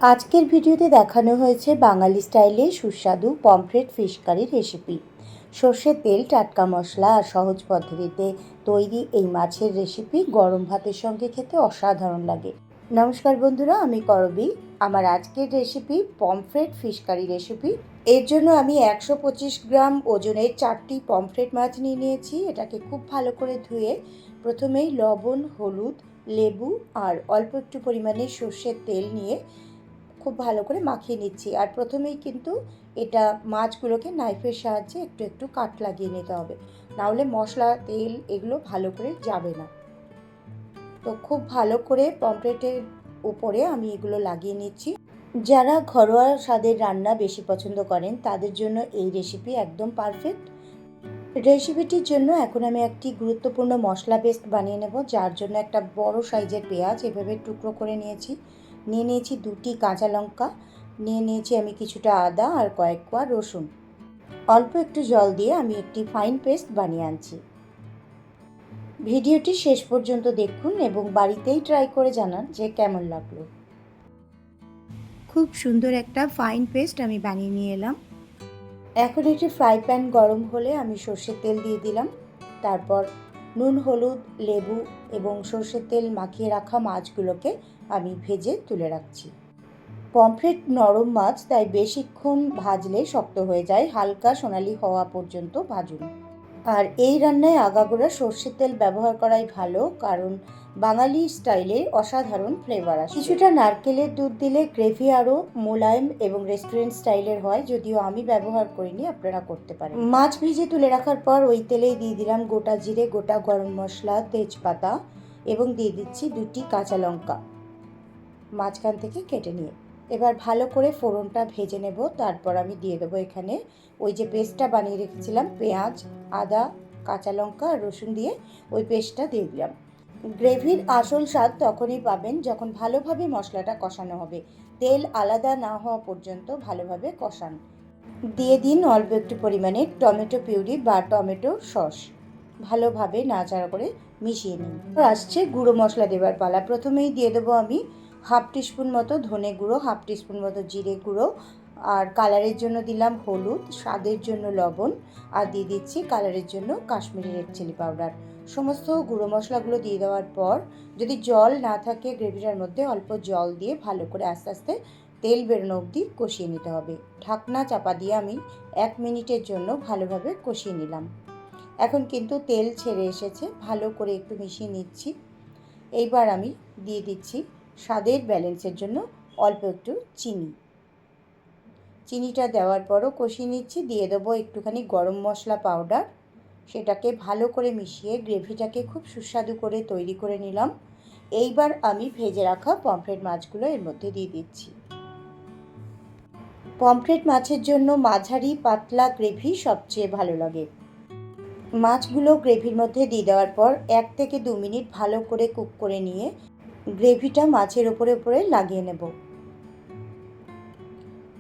আজকের ভিডিওতে দেখানো হয়েছে বাঙালি স্টাইলে সুস্বাদু পমফ্রেট ফিশ কারির রেসিপি। সর্ষের তেল, টাটকা মশলা আর সহজ পদ্ধতিতে তৈরি এই মাছের রেসিপি গরম ভাতের সঙ্গে খেতে অসাধারণ লাগে। নমস্কার বন্ধুরা, আমি করবী। আমার আজকের recipe pomfret fish curry recipe. এর জন্য আমি 125 গ্রাম ওজনের 4টি পমফ্রেট মাছ নিয়েছি। এটাকে খুব ভালো করে ধুয়ে প্রথমেই লবণ, হলুদ, লেবু আর অল্প একটু পরিমাণে সর্ষের তেল নিয়ে খুব ভালো করে মাখিয়ে নিচ্ছি। আর প্রথমেই কিন্তু এটা মাছগুলোকে নাইফের সাহায্যে একটু একটু কাট লাগিয়ে নিতে হবে, নাহলে মশলা, তেল এগুলো ভালো করে যাবে না। তো খুব ভালো করে পমফ্রেটের উপরে আমি এগুলো লাগিয়ে নিচ্ছি। যারা ঘরোয়া স্বাদের রান্না বেশি পছন্দ করেন তাদের জন্য এই রেসিপি একদম পারফেক্ট। রেসিপিটির জন্য এখন আমি একটি গুরুত্বপূর্ণ মশলা পেস্ট বানিয়ে নেব, যার জন্য একটা বড় সাইজের পেঁয়াজ এভাবে টুকরো করে নিয়েছি। নিয়েছি 2টি কাঁচা লঙ্কা, নিয়েছি আমি কিছুটা আদা আর কয়েক কোয়া রসুন। অল্প একটু জল দিয়ে আমি একটি ফাইন পেস্ট বানিয়ে আনছি। ভিডিওটি শেষ পর্যন্ত দেখুন এবং বাড়িতেই ট্রাই করে জানান যে কেমন লাগলো। খুব সুন্দর একটা ফাইন পেস্ট আমি বানিয়ে নিয়ে এলাম। এখন একটি ফ্রাই প্যান গরম হলে আমি সর্ষের তেল দিয়ে দিলাম। তারপর নুন, হলুদ, লেবু এবং সর্ষের তেল মাখিয়ে রাখা মাছগুলোকে আমি ভেজে তুলে রাখছি। পমফ্রেট নরম মাছ, তাই বেশিক্ষণ ভাজলে শক্ত হয়ে যায়। হালকা সোনালি হওয়া পর্যন্ত ভাজুন। আর এই রান্নায় আগাগোড়া সর্ষের তেল ব্যবহার করাই ভালো, কারণ বাঙালি স্টাইলে অসাধারণ ফ্লেভার আসে। কিছুটা নারকেলের দুধ দিলে গ্রেভি আরও মোলায়েম এবং রেস্টুরেন্ট স্টাইলের হয়, যদিও আমি ব্যবহার করিনি, আপনারা করতে পারেন। মাছ ভেজে তুলে রাখার পর ওই তেলেই দিয়ে দিলাম গোটা জিরে, গোটা গরম মশলা, তেজপাতা এবং দিয়ে দিচ্ছি 2টি কাঁচা লঙ্কা মাঝখান থেকে কেটে নিয়ে। এবার ভালো করে ফোড়নটা ভেজে নেব। তারপর আমি দিয়ে দেবো এখানে ওই যে পেস্টটা বানিয়ে রেখেছিলাম, পেঁয়াজ, আদা, কাঁচা লঙ্কা আর রসুন দিয়ে ওই পেস্টটা দিয়ে দিলাম। গ্রেভির আসল স্বাদ তখনই পাবেন যখন ভালোভাবে মশলাটা কষানো হবে। তেল আলাদা না হওয়া পর্যন্ত ভালোভাবে কষান। দিয়ে দিন অল্প একটু পরিমাণে টমেটো পিউরি বা টমেটো সস। ভালোভাবে নাড়াচাড়া করে মিশিয়ে নিন। আসছে গুঁড়ো মশলা দেবার পালা। প্রথমেই দিয়ে দেবো আমি হাফ টিস্পুন মতো ধনে গুঁড়ো, হাফ টিস্পুন মতো জিরে গুঁড়ো, আর কালারের জন্য দিলাম হলুদ, স্বাদের জন্য লবণ, আর দিয়ে দিচ্ছি কালারের জন্য কাশ্মীরি রেড চিলি পাউডার। সমস্ত গুঁড়ো মশলাগুলো দিয়ে দেওয়ার পর যদি জল না থাকে গ্রেভিটার মধ্যে, অল্প জল দিয়ে ভালো করে আস্তে আস্তে তেল বেরোনো অবধি কষিয়ে নিতে হবে। ঢাকনা চাপা দিয়ে আমি 1 মিনিটের জন্য ভালোভাবে কষিয়ে নিলাম। এখন কিন্তু তেল ছেড়ে এসেছে, ভালো করে একটু মিশিয়ে নিচ্ছি। এইবার আমি দিয়ে দিচ্ছি স্বাদের ব্যালেন্সের জন্য অল্প একটু চিনি। চিনিটা দেওয়ার পরও কষিয়ে নিচ্ছি। দিয়ে দেবো একটুখানি গরম মশলা পাউডার। সেটাকে ভালো করে মিশিয়ে গ্রেভিটাকে খুব সুস্বাদু করে তৈরি করে নিলাম। এইবার আমি ভেজে রাখা পমফ্রেট মাছগুলো এর মধ্যে দিয়ে দিচ্ছি। পমফ্রেট মাছের জন্য মাঝারি পাতলা গ্রেভি সবচেয়ে ভালো লাগে। মাছগুলো গ্রেভির মধ্যে দিয়ে দেওয়ার পর 1 থেকে 2 মিনিট ভালো করে কুক করে নিয়ে গ্রেভিটা মাছের ওপরে লাগিয়ে নেব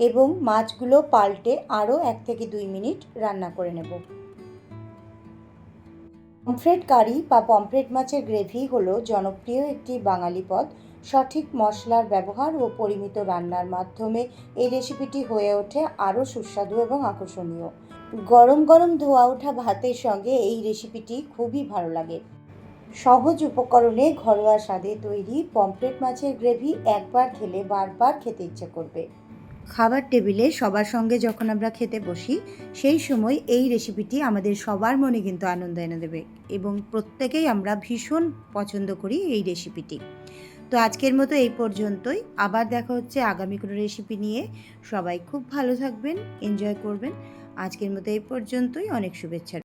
এবং মাছগুলো পাল্টে আরও 1 থেকে 2 মিনিট রান্না করে নেব। পমফ্রেট কারি বা পমফ্রেট মাছের গ্রেভি হলো জনপ্রিয় একটি বাঙালি পদ। সঠিক মশলার ব্যবহার ও পরিমিত রান্নার মাধ্যমে এই রেসিপিটি হয়ে ওঠে আরও সুস্বাদু এবং আকর্ষণীয়। গরম গরম ধোয়া ওঠা ভাতের সঙ্গে এই রেসিপিটি খুবই ভালো লাগে। সহজ উপকরণে ঘরোয়া স্বাদে তৈরি পমফ্রেট মাছের গ্রেভি একবার খেলে বারবার খেতে ইচ্ছে করবে। খাবার টেবিলে সবার সঙ্গে যখন আমরা খেতে বসি, সেই সময় এই রেসিপিটি আমাদের সবার মনে কিন্তু আনন্দ এনে দেবে এবং প্রত্যেকেই আমরা ভীষণ পছন্দ করি এই রেসিপিটি। তো আজকের মতো এই পর্যন্তই। আবার দেখা হচ্ছে আগামী কোনো রেসিপি নিয়ে। সবাই খুব ভালো থাকবেন, এনজয় করবেন। আজকের মতো এই পর্যন্তই। অনেক শুভেচ্ছা।